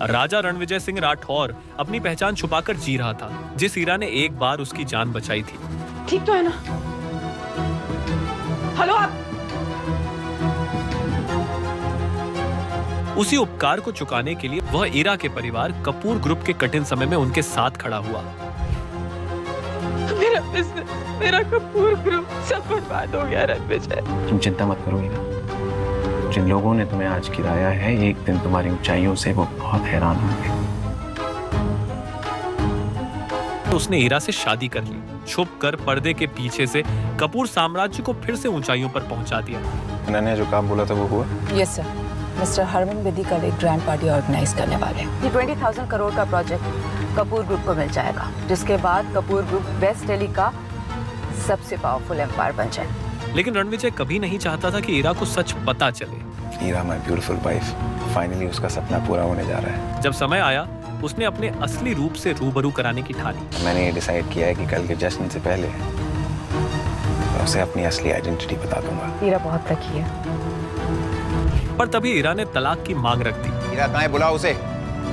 राजा रणविजय सिंह राठौर अपनी पहचान छुपाकर जी रहा था, जिस हीरा ने एक बार उसकी जान बचाई थी। ठीक तो है ना? हेलो आप? उसी उपकार को चुकाने के लिए वह ईरा के परिवार कपूर ग्रुप के कठिन समय में उनके साथ खड़ा हुआ। मेरा बिजनेस, मेरा कपूर ग्रुप सब बर्बाद हो गया रणविजय। तुम चिंता मत करो हीरा, जिन लोगों ने तुम्हें आज गिराया है एक दिन तुम्हारी ऊंचाइयों से वो बहुत हैरान होंगे। तो उसने हीरा से शादी कर ली, छुपकर पर्दे के पीछे से कपूर साम्राज्य को फिर से ऊंचाइयों पर पहुंचा दिया। मैंने जो काम बोला था वो हुआ? Yes sir, mister Harman Bedi कल एक ग्रैंड पार्टी ऑर्गेनाइज करने वाले हैं। ये 20,000 करोड़ का प्रोजेक्ट कपूर ग्रुप को मिल जाएगा, जिसके बाद कपूर ग्रुप वेस्ट दिल्ली का सबसे पावरफुल एम्पायर बन जाए। लेकिन रणविजय कभी नहीं चाहता था कि हीरा को सच पता चले। हीरा माय ब्यूटीफुल वाइफ, फाइनली उसका सपना पूरा होने जा रहा है। जब समय आया, उसने अपने असली रूप से रूबरू कराने की ठानी। मैंने ये डिसाइड किया है कि कल के जश्न से पहले मैं उसे अपनी असली आइडेंटिटी बता दूंगा। हीरा बहुत लकी है। पर तभी हीरा ने तलाक की मांग रख दी। हीरा कहाँ है? बुलाओ उसे।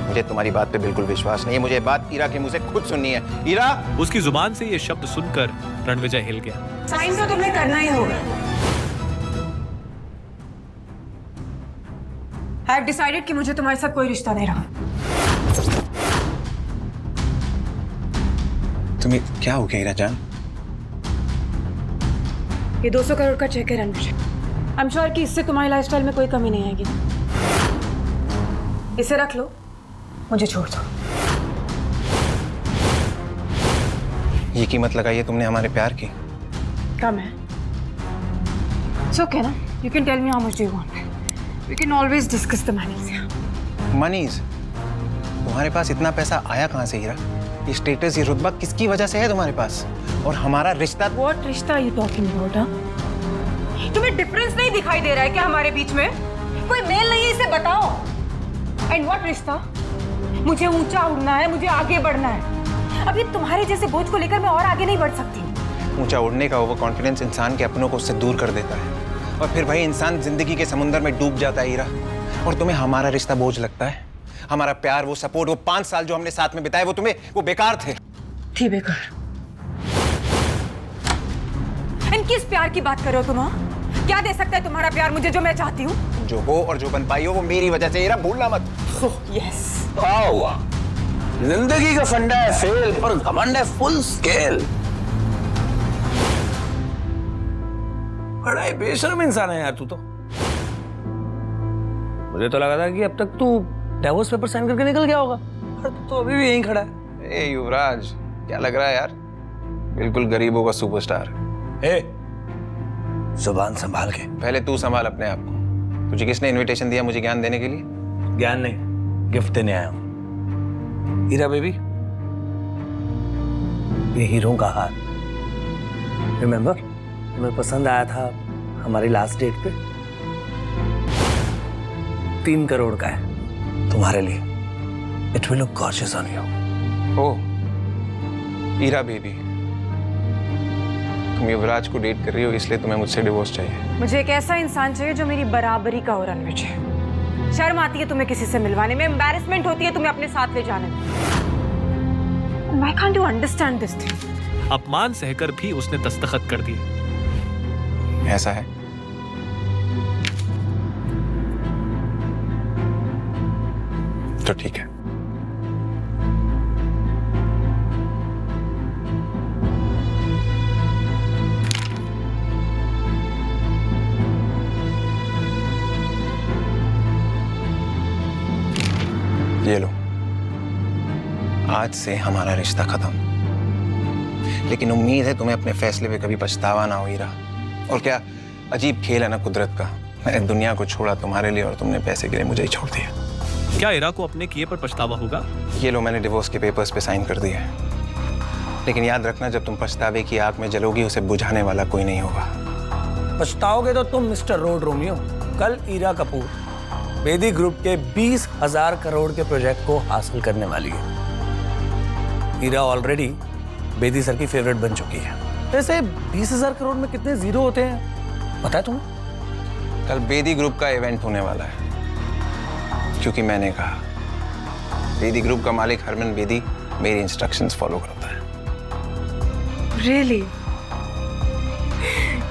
मुझे तुम्हारी बात पे बिल्कुल विश्वास नहीं है, मुझे बात हीरा के मुंह से खुद सुननी है। हीरा! उसकी जुबान से ये शब्द सुनकर रणविजय हिल गया। साइन तो तुम्हें करना ही होगा। I have decided कि मुझे तुम्हारे साथ कोई रिश्ता नहीं रहा। तुम्हें क्या हो गया हीरा जान? ये 200 करोड़ का चेक है रणविजय। आई एम श्योर कि इससे तुम्हारी लाइफस्टाइल में कोई कमी नहीं आएगी। इसे रख लो, मुझे छोड़ दो। ये कीमत लगाई है तुमने हमारे प्यार की? कम है। It's okay ना? You can tell me how much do you want. We can always discuss the monies. मनीज? तुम्हारे पास इतना पैसा आया कहाँ से हीरा? ये स्टेटस, ये रुतबा किसकी वजह से है तुम्हारे पास? और हमारा रिश्ता? What रिश्ता are you talking about? तुम्हें डिफरेंस नहीं दिखाई दे रहा है क्या हमारे बीच में? कोई मेल नहीं है, इसे बताओ। एंड व्हाट रिश्ता? मुझे ऊंचा उड़ना है, मुझे आगे बढ़ना है। अभी तुम्हारे जैसे बोझ को लेकर मैं और आगे नहीं बढ़ सकती। ऊंचा उड़ने का ओवर कॉन्फिडेंस इंसान के अपनों को उससे दूर कर देता है, और फिर भाई इंसान जिंदगी के समुंदर में डूब जाता है हीरा। और तुम्हें हमारा रिश्ता बोझ लगता है? हमारा प्यार, वो सपोर्ट, वो 5 साल जो हमने साथ में बिताए, वो तुम्हें वो बेकार थे? थी बेकार। एंड किस प्यार की बात कर रहे हो तुम? क्या दे सकता है तुम्हारा प्यार मुझे जो मैं चाहती हूँ? जो हो और जो बन पाई हो वो मेरी वजह से हीरा, भूलना मत। यस। जिंदगी का फंडा है फेल, पर घमंड है फुल स्केल। बड़ा ही बेशर्म इंसान है यार तू तो। मुझे तो लगा था कि अब तक तू डिवोर्स पेपर साइन करके निकल गया होगा, पर तू तो अभी भी यहीं खड़ा है। ए युवराज, क्या लग रहा है यार? बिल्कुल गरीबों का सुपरस्टार। ए, जुबान संभाल के। पहले तू संभाल अपने आप को। तुझे किसने इनविटेशन दिया मुझे ज्ञान देने के लिए? ज्ञान नहीं, गिफ्ट देने आया हूं। हीरा बेबी, ये हीरो का हार, रिमेम्बर तुम्हें पसंद आया था हमारी लास्ट डेट पे? 3 करोड़ का है तुम्हारे लिए। It will look gorgeous on you. ओ हीरा बेबी, तुम युवराज को डेट कर रही हो इसलिए तुम्हें मुझसे डिवोर्स चाहिए? मुझे एक ऐसा इंसान चाहिए जो मेरी बराबरी का हो रणविजय। शर्म आती है तुम्हें किसी से मिलवाने में, एम्बैरेसमेंट होती है तुम्हें अपने साथ ले जाने में। Why can't you understand this thing? अपमान सहकर भी उसने दस्तखत कर दिए। ऐसा है? तो ठीक है। ये लो, आज से हमारा रिश्ता खत्म। लेकिन उम्मीद है तुम्हें अपने फैसले पे कभी पछतावा ना हो हीरा। और क्या अजीब खेल है ना कुदरत का। मैंने दुनिया को छोड़ा तुम्हारे लिए और तुमने पैसे के लिए मुझे ही छोड़ दिया। क्या हीरा को अपने किए पर पछतावा होगा? ये लो, मैंने डिवोर्स के पेपर्स पे साइन कर दिया है। लेकिन याद रखना, जब तुम पछतावे की आग में जलोगी उसे बुझाने वाला कोई नहीं होगा। पछताओगे तो तुम मिस्टर रोड रोमियो। कल हीरा कपूर बेदी ग्रुप के 20,000 करोड़ के प्रोजेक्ट को हासिल करने वाली है। हीरा ऑलरेडी बेदी सर की फेवरेट बन चुकी है। वैसे 20,000 करोड़ में कितने जीरो होते हैं पता है तुम्हें? कल बेदी ग्रुप का इवेंट होने वाला है, क्योंकि मैंने कहा बेदी ग्रुप का मालिक हरमन बेदी मेरी इंस्ट्रक्शंस फॉलो करता है। रियली?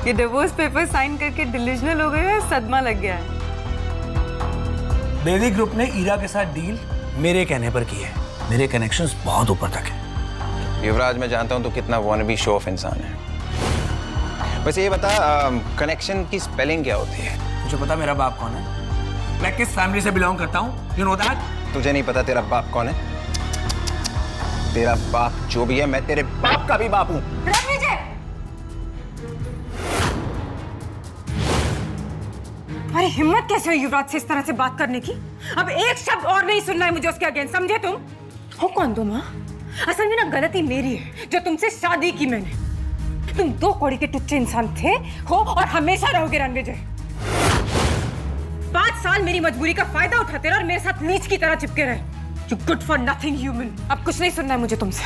ये डिवोर्स पेपर साइन करके डिल्यूजनल हो गए हैं, सदमा लग गया है। बेदी ग्रुप ने ईरा के साथ डील मेरे कहने पर की है। मेरे कनेक्शंस बहुत ऊपर तक है। युवराज, मैं जानता हूं तो कितना वॉनबी शो ऑफ इंसान है। वैसे ये बता, कनेक्शन की स्पेलिंग क्या होती है? मुझे पता मेरा बाप कौन है, मैं किस फैमिली से बिलोंग करता हूँ। You know that? तुझे नहीं पता तेरा बाप कौन है? तेरा बाप जो भी है, मैं तेरे बाप का भी बाप हूँ। तुम्हारी हिम्मत कैसे हुई युवराज से इस तरह से बात करने की? अब एक शब्द और नहीं सुनना है मुझे उसके अगेंस्ट, समझे तुम? हो कौन तुम? असल में ना गलती मेरी है जो तुमसे शादी की मैंने। तुम दो कौड़ी के टुच्चे इंसान थे, हो और हमेशा रहोगे रणविजय। 5 साल मेरी मजबूरी का फायदा उठाते रहे और मेरे साथ नीच की तरह चिपके रहे। You good for nothing human। अब कुछ नहीं सुनना है मुझे तुमसे।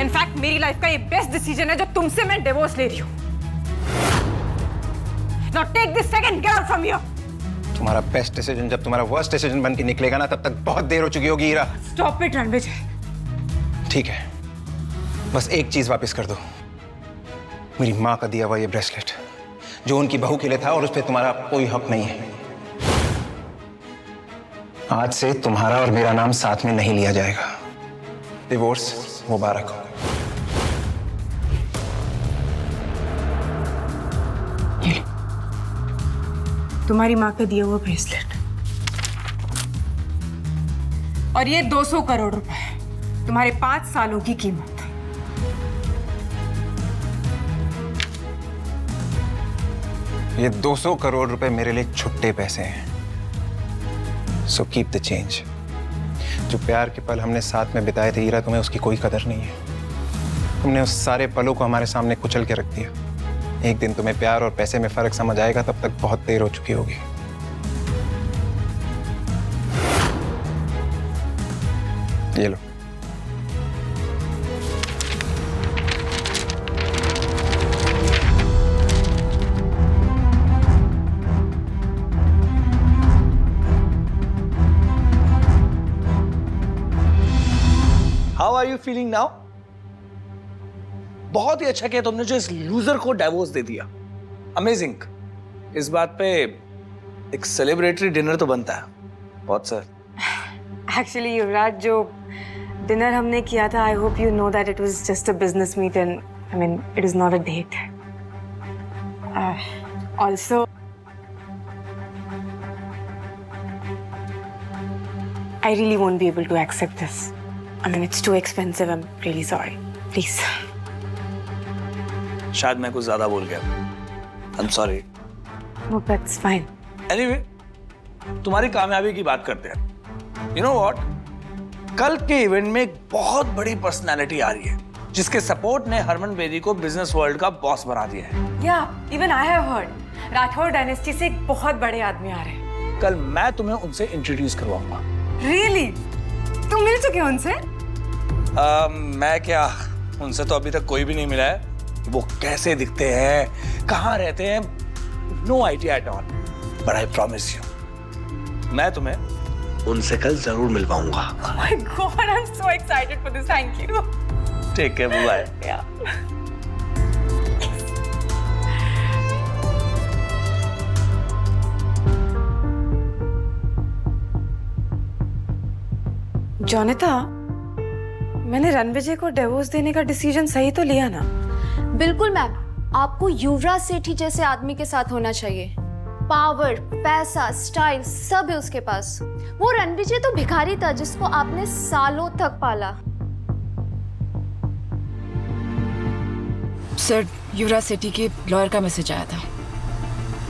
इनफैक्ट मेरी लाइफ का ये बेस्ट डिसीजन है जो तुमसे मैं डिवोर्स ले रही हूँ। Now take this second, get out from here। तुम्हारा बेस्ट डिसीजन जब तुम्हारा वर्स्ट डिसीजन बन के निकलेगा ना, तब तक बहुत देर हो चुकी होगी ईरा। Stop it Ranvijay. ठीक है, बस एक चीज वापस कर दो, मेरी माँ का दिया हुआ ये ब्रेसलेट जो उनकी बहू के लिए था, और उस पर तुम्हारा कोई हक नहीं है। आज से तुम्हारा और मेरा नाम साथ में नहीं लिया जाएगा। डिवोर्स मुबारक हो। तुम्हारी माँ का दिया हुआ ब्रेसलेट और ये 200 करोड़ रुपए, तुम्हारे 5 सालों की कीमत। ये 200 करोड़ रुपए मेरे लिए छुट्टे पैसे हैं। So keep the change. जो प्यार के पल हमने साथ में बिताए थे ईरा, तुम्हें उसकी कोई कदर नहीं है। तुमने उस सारे पलों को हमारे सामने कुचल के रख दिया। एक दिन तुम्हें प्यार और पैसे में फर्क समझ आएगा, तब तक बहुत देर हो चुकी होगी। ये लो। How are you feeling now? बहुत ही अच्छा किया तुमने जो इस लूजर को डिवोर्स दे दिया। अमेजिंग। इस बात पे एक सेलिब्रेटरी डिनर तो बनता है। बहुत सर। एक्चुअली युवराज, जो डिनर हमने किया था, I hope you know that it was just a business meet and I mean it is not a date. Also I really won't be able to accept this. I mean, it's too expensive. I'm really sorry. Please. शायद मैं कुछ ज्यादा बोल गया। I'm sorry. No, that's fine. Anyway, तुम्हारी कामयाबी की बात करते हैं। You know what? कल के इवेंट में एक बहुत बड़ी पर्सनालिटी आ रही है जिसके सपोर्ट ने हरमन बेदी को बिजनेस वर्ल्ड का बॉस बना दिया है। Yeah, even I have heard. Rathore dynasty से एक बहुत बड़े आदमी आ रहे हैं। कल मैं तुम्हें उनसे इंट्रोड्यूस करवाऊंगा। Really? तुम मिल चुके हो उनसे? मैं क्या, उनसे तो अभी तक कोई भी नहीं मिला है। वो कैसे दिखते हैं, कहाँ रहते हैं, no idea at all. But I promise you, मैं तुम्हें उनसे कल जरूर मिलवाऊंगा। Oh my God, I'm so excited for this. Thank you. ठीक है, बाय। Yeah. जोनिता, मैंने रणविजय को डिवोर्स देने का डिसीजन सही तो लिया ना? बिल्कुल मैम, आपको युवराज सेठी जैसे आदमी के साथ होना चाहिए। पावर, पैसा, स्टाइल सब है उसके पास। वो रणविजय तो भिखारी था जिसको आपने सालों तक पाला। सर, युवराज सेठी के लॉयर का मैसेज आया था।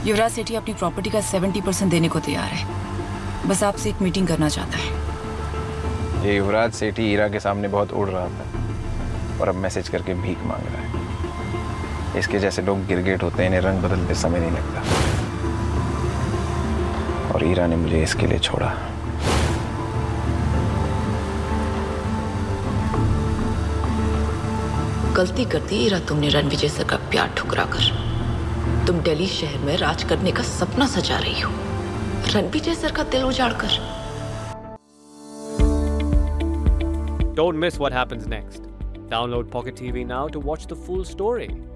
युवराज सेठी अपनी प्रॉपर्टी का 70% देने को तैयार है। बस आपसे एक मीटिंग करना चाहता है। ये युवराज सेठी ईरा के सामने बहुत उड़ रहा था और अब मैसेज करके भीख मांग रहा है। इसके जैसे लोग गिरगिट होते हैं, इन्हें रंग बदलते समय नहीं लगता। और ईरा ने मुझे इसके लिए छोड़ा। गलती कर दी ईरा तुमने रणविजय सर का प्यार ठुकरा कर। तुम दिल्ली शहर में राज करने का सपना सजा रही हो, रणविजय सर का दिल उजाड़ कर। Don't miss what happens next. Download Pocket TV now to watch the full story.